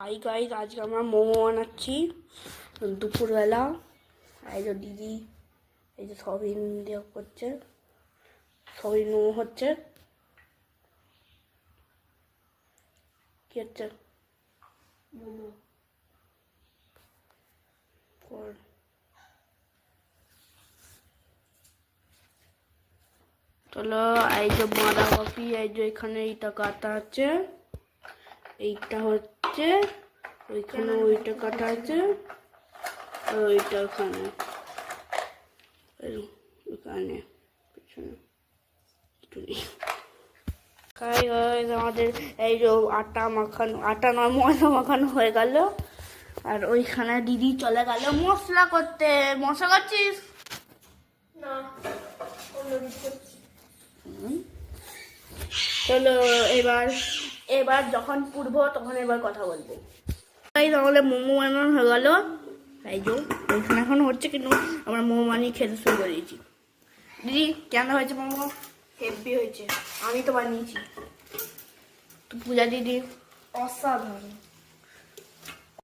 Hi guys, আজকে আমরা মোমো বানাচ্ছি দুপুরবেলা। এই যে দিদি, এই যে সবিন দিয়ে করছে, সবিন মোমো হচ্ছে। কি হচ্ছে? মোমো। চলো, এই যে বাঁধাকপি, এই যে এখানে এইটা কাটা আছে, এইটা হচ্ছে ওইখানে, ওইটা কাটা আছে, আর ওইটা ওখানে ওখানে পিছনে আমাদের এই যে আটা মাখানো, আটা নয় ময়দা মাখানো হয়ে গেল। আর ওইখানে দিদি চলে গেল মশলা করতে। মশলা করছিস না? চলো এবার যখন পুড়বো তখন এবার কথা বলবো। তাহলে মোমো বানানো হয়ে গেল। এই যে ওইখানে এখন হচ্ছে, কিন্তু আমরা মোমো বানিয়ে খেতে শুরু করে দিয়েছি। দিদি কেন হয়েছে মোমো? হেভি হয়েছে, আমি তো বানিয়েছি। তো পূজা দিদি অসাধারণ।